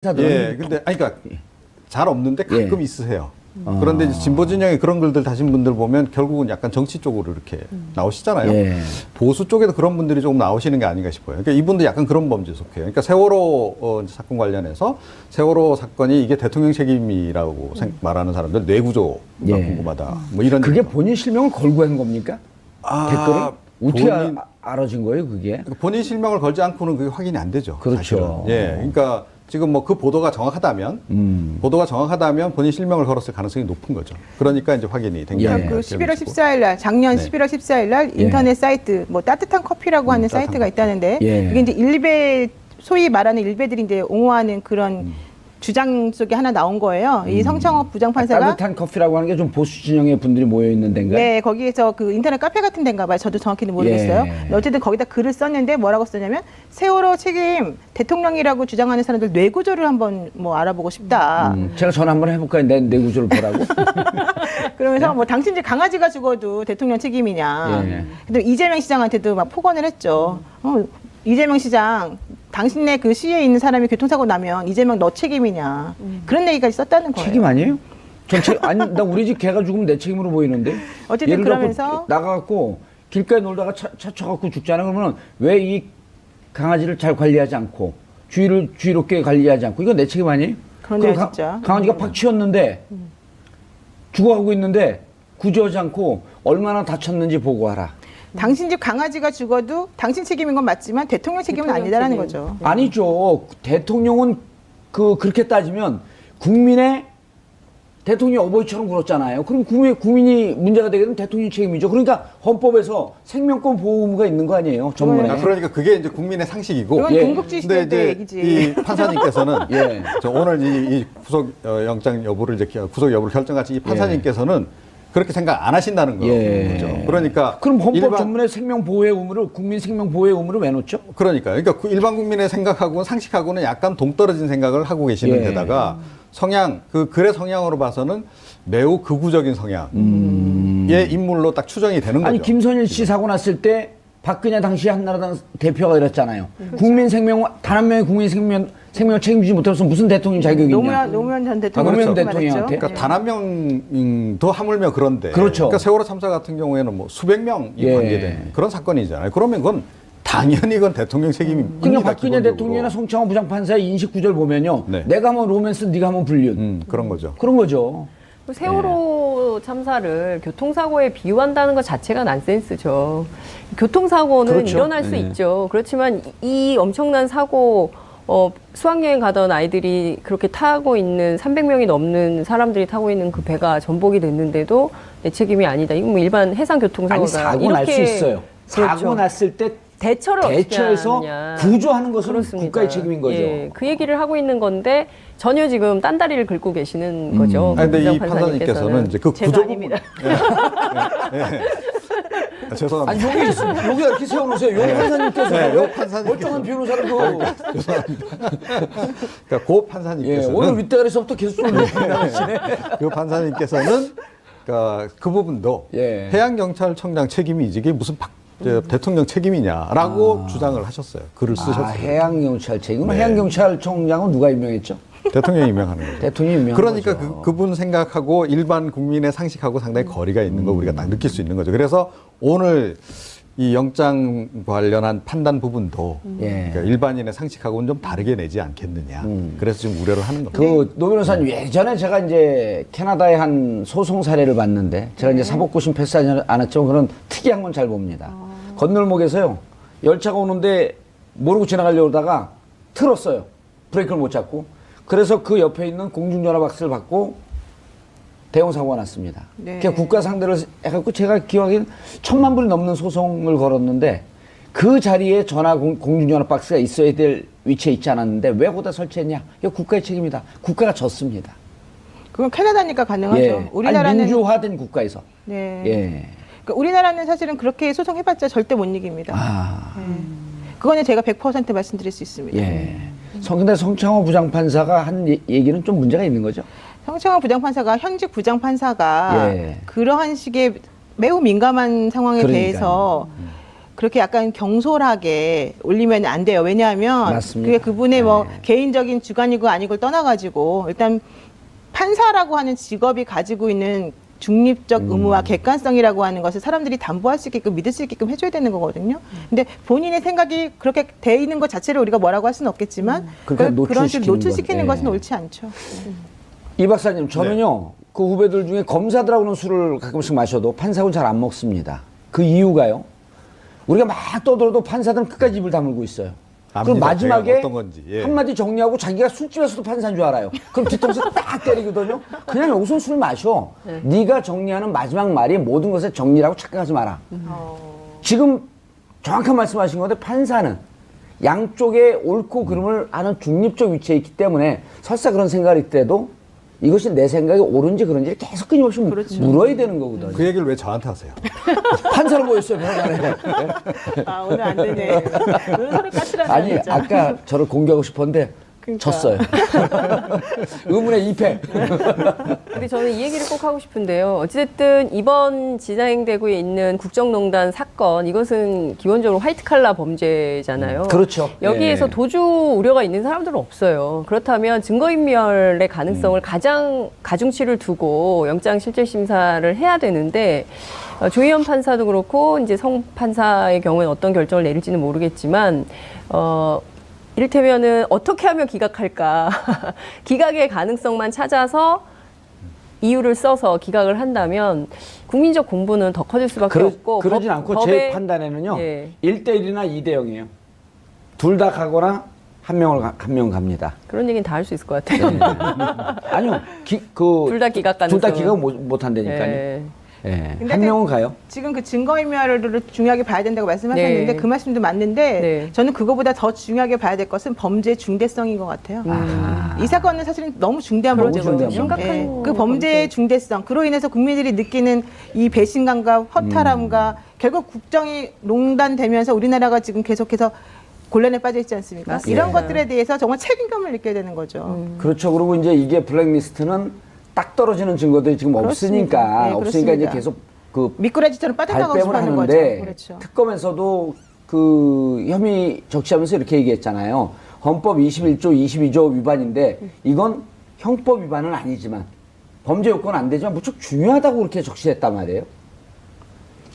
예, 근데 아니 그러니까 잘 없는데 가끔 있으세요. 그런데 이제 진보 진영의 그런 글들 다신 분들 보면 결국은 약간 정치 쪽으로 이렇게 나오시잖아요. 예. 보수 쪽에도 그런 분들이 조금 나오시는 게 아닌가 싶어요. 그러니까 이분도 약간 그런 범죄에 속해요. 그러니까 세월호 사건 관련해서 세월호 사건이 이게 대통령 책임이라고 말하는 사람들 뇌구조가 궁금하다. 뭐 이런 그게 본인 실명을 걸고 한 겁니까? 댓글을 어떻게 본인, 알아진 거예요, 그게? 본인 실명을 걸지 않고는 그게 확인이 안 되죠. 그렇죠. 사실은. 예, 그러니까 지금 뭐 그 보도가 정확하다면 본인 실명을 걸었을 가능성이 높은 거죠. 그러니까 이제 확인이 된 게 그 11월 14일 날 작년 11월 14일 날 인터넷 사이트 뭐 따뜻한 커피라고 하는 사이트가 있다는데 이게 이제 일베 소위 말하는 일베들이 이제 옹호하는 그런 주장 속에 하나 나온 거예요. 이 성창업 부장판사가 따뜻한 커피라고 하는 게 좀 보수 진영의 분들이 모여 있는 데인가요? 네, 거기에서 그 인터넷 카페 같은 데인가 봐요. 저도 정확히는 모르겠어요. 어쨌든 거기다 글을 썼는데 뭐라고 썼냐면 세월호 책임 대통령이라고 주장하는 사람들 뇌구조를 한번 뭐 알아보고 싶다. 제가 전화 한번 해볼까요? 내 뇌구조를 보라고? 그러면서 뭐 당신 집 강아지가 죽어도 대통령 책임이냐. 근데 이재명 시장한테도 막 폭언을 했죠. 이재명 시장, 당신네 그 시에 있는 사람이 교통사고 나면 이재명 너 책임이냐. 그런 얘기까지 썼다는 거예요. 책임 아니에요? 아니, 나 우리 집 개가 죽으면 내 책임으로 보이는데? 어쨌든 예를 그러면서 나가갖고 길가에 놀다가 차 쳐갖고 죽잖아. 그러면 왜 이 강아지를 잘 관리하지 않고 주의롭게 관리하지 않고 이거 내 책임 아니에요? 그러네요, 진짜. 강아지가 팍 치였는데 죽어가고 있는데 구조하지 않고 얼마나 다쳤는지 보고하라. 당신 집 강아지가 죽어도 당신 책임인 건 맞지만 대통령 책임은 아니다라는 거죠. 아니죠. 대통령은 그렇게 따지면 국민의 대통령이 어버이처럼 굴었잖아요. 그럼 국민이 문제가 되게 되면 대통령 책임이죠. 그러니까 헌법에서 생명권 보호 의무가 있는 거 아니에요. 전문에. 그러니까 그게 이제 국민의 상식이고. 그건 군국주의 시대 때 얘기지. 이 판사님께서는 저 오늘 이 구속 영장 여부를 구속 여부를 결정하신 이 판사님께서는 그렇게 생각 안 하신다는 거죠. 그러니까 그럼 헌법 전문에 생명 보호의 의무를 국민 생명 보호의 의무를 왜 놓죠? 그러니까 일반 국민의 생각하고는 상식하고는 약간 동떨어진 생각을 하고 계시는 데다가 글의 성향으로 봐서는 매우 극우적인 성향의 인물로 딱 추정이 되는 거죠. 아니 김선일 씨 사고 났을 때 박근혜 당시 한나라당 대표가 이랬잖아요. 국민 생명 단 한 명의 국민 생명을 책임지지 못해서 무슨 대통령 자격이 있냐. 노무현 전 대통령. 노무현 대통령한테. 그러니까 단 한 명도 하물며 그런데. 그렇죠. 그러니까 세월호 참사 같은 경우에는 뭐 수백 명이 관계된 그런 사건이잖아요. 그러면 그건 당연히 그건 대통령 책임입니다. 그냥 박근혜 대통령이나 송창호 부장판사의 인식 구절 보면요. 내가 하면 로맨스, 네가 하면 불륜. 그런 거죠. 그런 거죠. 세월호 참사를 교통사고에 비유한다는 것 자체가 난센스죠. 교통사고는 일어날 수 있죠. 그렇지만 이 엄청난 사고, 수학여행 가던 아이들이 그렇게 타고 있는 300명이 넘는 사람들이 타고 있는 그 배가 전복이 됐는데도 내 책임이 아니다. 이건 뭐 일반 해상교통사고다. 아니, 사고 날 수 있어요. 사고 났을 때 대처해서 구조하는 것은 그렇습니다. 국가의 책임인 거죠. 그 얘기를 하고 있는 건데 전혀 지금 딴다리를 긁고 계시는 거죠. 그런데 이 판사님께서는 이제 그 구조 부분. 죄송합니다. 아니 여기다 이렇게 세워놓으세요. 요 판사님께서. 요 판사님께서. 멀쩡한 변호사를 죄송합니다. 그러니까 고 판사님께서는 오늘 윗대가리서부터 계속 쏠리시네. 그 판사님께서는 그 부분도 해양경찰청장 책임이지 이게 무슨 대통령 책임이냐라고 주장을 하셨어요. 글을 쓰셨어요. 해양경찰 책임. 해양경찰청장은 누가 임명했죠? 대통령이 임명하는 거죠. 대통령이 임명한 그러니까 거죠. 그분 생각하고 일반 국민의 상식하고 상당히 거리가 있는 거 우리가 딱 느낄 수 있는 거죠. 그래서 오늘 이 영장 관련한 판단 부분도 그러니까 일반인의 상식하고는 좀 다르게 내지 않겠느냐. 그래서 지금 우려를 하는 겁니다. 노 변호사님 예전에 제가 이제 캐나다의 한 소송 사례를 봤는데 제가 이제 사법고심 패스하지 않았지만 그런 특이한 건 잘 봅니다. 건널목에서요 열차가 오는데 모르고 지나가려고 하다가 틀었어요. 브레이크를 못 잡고. 그래서 그 옆에 있는 공중전화 박스를 받고 대형 사고가 났습니다. 그러니까 국가 상대로 해갖고 제가 기억하기엔 1,000만 불이 넘는 소송을 걸었는데 그 자리에 공중전화 박스가 있어야 될 위치에 있지 않았는데 왜 거기다 설치했냐? 이거 국가의 책임이다. 국가가 졌습니다. 그건 캐나다니까 가능하죠. 우리나라는 민주화된 국가에서. 그러니까 우리나라는 사실은 그렇게 소송해봤자 절대 못 이깁니다. 그거는 제가 100% 말씀드릴 수 있습니다. 근데 성창호 부장판사가 한 얘기는 좀 문제가 있는 거죠? 성창호 부장판사가 현직 부장판사가 그러한 식의 매우 민감한 상황에 대해서 그렇게 약간 경솔하게 올리면 안 돼요. 왜냐하면 맞습니다. 그게 그분의 뭐 네. 개인적인 주관이고 아니고를 떠나가지고 일단 판사라고 하는 직업이 가지고 있는 중립적 의무와 객관성이라고 하는 것을 사람들이 담보할 수 있게끔 믿을 수 있게끔 해줘야 되는 거거든요. 근데 본인의 생각이 그렇게 돼 있는 것 자체를 우리가 뭐라고 할 수는 없겠지만 그렇게 그런 식으로 노출시키는 건, 것은 예. 옳지 않죠. 이 박사님, 저는요, 그 후배들 중에 검사들하고는 술을 가끔씩 마셔도 판사하고는 잘 안 먹습니다. 그 이유가요? 우리가 막 떠들어도 판사들은 끝까지 입을 다물고 있어요. 그럼 압니다. 마지막에 제가 어떤 건지. 예. 한마디 정리하고 자기가 술집에서도 판사인 줄 알아요. 그럼 뒤통수 딱 때리거든요. 그냥 여기서 술 마셔. 네가 정리하는 마지막 말이 모든 것에 정리라고 착각하지 마라. 지금 정확한 말씀하신 건데 판사는 양쪽의 옳고 그름을 아는 중립적 위치에 있기 때문에 설사 그런 생각이 있더라도 이것이 내 생각이 옳은지 그런지 계속 끊임없이 물어야 되는 거거든요. 그 얘기를 왜 저한테 하세요? 판사로 보였어요, 변호사네. 아 오늘 안 되네. 오늘 서로 까칠하네. 아니, 진짜. 아까 저를 공개하고 싶었는데 그러니까. 졌어요. 의문의 2패. 근데 저는 이 얘기를 꼭 하고 싶은데요. 어찌됐든 이번 진행되고 있는 국정농단 사건, 이것은 기본적으로 화이트 칼라 범죄잖아요. 그렇죠. 여기에서 예. 도주 우려가 있는 사람들은 없어요. 그렇다면 증거인멸의 가능성을 가장 가중치를 두고 영장실질심사를 해야 되는데 조희연 판사도 그렇고 이제 성 판사의 경우에는 어떤 결정을 내릴지는 모르겠지만 이를테면은 어떻게 하면 기각할까? 기각의 가능성만 찾아서 이유를 써서 기각을 한다면 국민적 공분은 더 커질 수밖에 없고 그러진 않고 제 판단에는요. 예. 1대1이나 2대0이에요. 둘 다 가거나 한 명 갑니다. 그런 얘기는 다 할 수 있을 것 같아요. 아니요. 둘 다 기각 가능성은. 둘 다 기각 못 한다니까요. 예. 예. 근데 한 명은 가요. 지금 그 증거인멸을 중요하게 봐야 된다고 말씀하셨는데 네. 그 말씀도 맞는데 네. 저는 그거보다 더 중요하게 봐야 될 것은 범죄의 중대성인 것 같아요. 이 사건은 사실은 너무 중대한 너무 범죄거든요. 중대한 범죄. 심각한 그 범죄의 중대성, 그로 인해서 국민들이 느끼는 이 배신감과 허탈함과 결국 국정이 농단되면서 우리나라가 지금 계속해서 곤란에 빠져 있지 않습니까? 맞습니다. 이런 것들에 대해서 정말 책임감을 느껴야 되는 거죠. 그렇죠. 그리고 이제 이게 블랙리스트는 딱 떨어지는 증거들이 지금 그렇습니다. 없으니까 네, 없으니까 이제 그렇습니다. 계속 그 미꾸라지처럼 빠져나가고 발뺌을 싶어하는 거죠. 하는데 그렇죠. 특검에서도 그 혐의 적시하면서 이렇게 얘기했잖아요. 헌법 21조, 22조 위반인데 이건 형법 위반은 아니지만 범죄 요건은 안 되지만 무척 중요하다고 그렇게 적시했단 말이에요.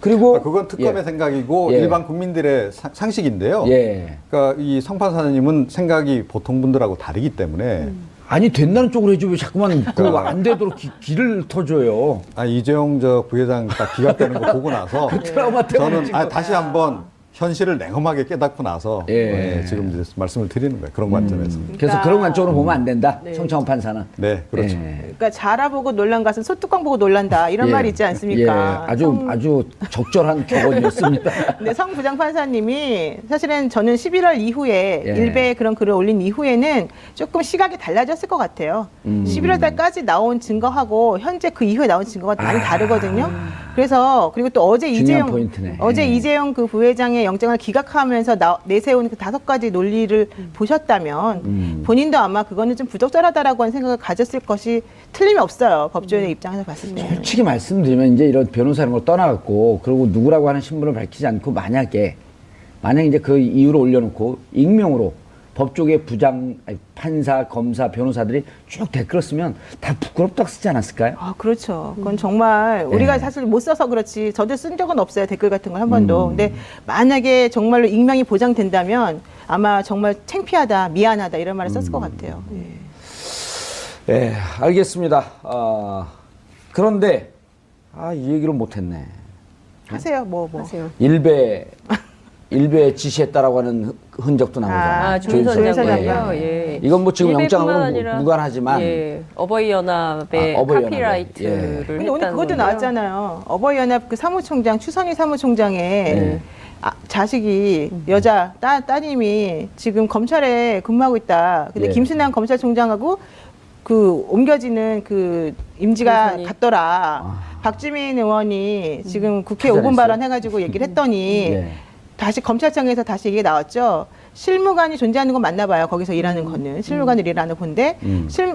그리고 그건 특검의 예. 생각이고 예. 일반 국민들의 상식인데요. 예. 그러니까 이 성판사님은 생각이 보통 분들하고 다르기 때문에 아니 된다는 쪽으로 해줘 왜 자꾸만 그 안 되도록 길을 터줘요. 이재용 저 부회장 딱 기각되는 거 보고 나서 트라우마 때문에 저는 다시 한번 현실을 냉엄하게 깨닫고 나서 예. 지금 이제 말씀을 드리는 거예요. 그런 관점에서. 그래서 그런 관점으로 보면 안 된다. 네. 성창원 판사는. 네, 그렇죠. 예. 그러니까 자라 보고 놀란 것은 소뚜껑 보고 놀란다 이런 예. 말이 있지 않습니까? 예. 아주 적절한 격언이었습니다. 근데 성 부장 판사님이 사실은 저는 11월 이후에 예. 일베에 그런 글을 올린 이후에는 조금 시각이 달라졌을 것 같아요. 11월 달까지 나온 증거하고 현재 그 이후에 나온 증거가 많이 다르거든요. 그래서 그리고 또 어제 중요한 포인트네. 예. 이재용 그 부회장의 영장을 기각하면서 내세운 그 5가지 논리를 보셨다면 본인도 아마 그거는 좀 부적절하다라고 하는 생각을 가졌을 것이 틀림이 없어요. 법조인의 입장에서 봤을 때. 솔직히 말씀드리면 이제 이런 변호사라는 걸 떠나갔고 그리고 누구라고 하는 신분을 밝히지 않고 만약에 이제 그 이유를 올려놓고 익명으로 법조계 부장, 판사, 검사, 변호사들이 쭉 댓글을 쓰면 다 부끄럽다고 쓰지 않았을까요? 아, 그렇죠. 그건 정말 우리가 예. 사실 못 써서 그렇지 저도 쓴 적은 없어요. 댓글 같은 걸 한 번도. 근데 만약에 정말로 익명이 보장된다면 아마 정말 창피하다, 미안하다 이런 말을 썼을 것 같아요. 예. 예, 알겠습니다. 그런데 이 얘기를 못했네. 하세요. 뭐. 하세요. 일베 지시했다라고 하는 흔적도 나오잖아요. 조윤선 장관이요? 장관이요. 예. 이건 뭐 지금 일베뿐만 영장하고는 아니라, 무관하지만 예. 어버이연합의 어버이연합에. 카피라이트를 예. 근데 오늘 했다는 그것도 건데요. 나왔잖아요. 어버이연합 그 사무총장 추선희 사무총장의 자식이 여자 따님이 지금 검찰에 근무하고 있다. 근데 예. 김순남 검찰총장하고 그 옮겨지는 그 임지가 김순희. 같더라. 박주민 의원이 지금 국회 찾아냈어요? 5분 발언 해가지고 얘기를 했더니 예. 다시 검찰청에서 다시 얘기가 나왔죠. 실무관이 존재하는 건 맞나 봐요. 거기서 일하는 거는 실무관을 일하는 건데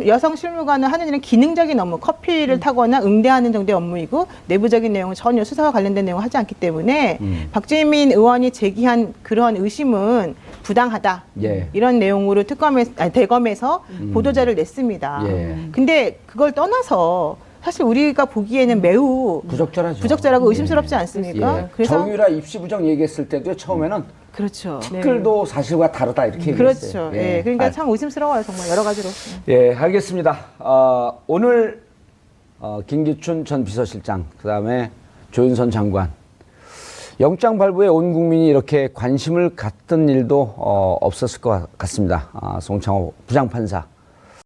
여성 실무관은 하는 일은 기능적인 업무, 커피를 타거나 응대하는 정도의 업무이고 내부적인 내용은 전혀 수사와 관련된 내용을 하지 않기 때문에 박주민 의원이 제기한 그런 의심은 부당하다. 예. 이런 내용으로 대검에서 보도자를 냈습니다. 예. 근데 그걸 떠나서 사실 우리가 보기에는 매우 부적절하죠. 부적절하고 의심스럽지 않습니까? 예. 정유라 입시 부정 얘기했을 때도 처음에는 그렇죠. 특글도 사실과 다르다 이렇게 얘기했어요. 그렇죠. 예. 그러니까 참 의심스러워요, 정말 여러 가지로. 예, 알겠습니다. 오늘 김기춘 전 비서실장, 그다음에 조윤선 장관 영장 발부에 온 국민이 이렇게 관심을 갖던 일도 없었을 것 같습니다. 송창호 부장판사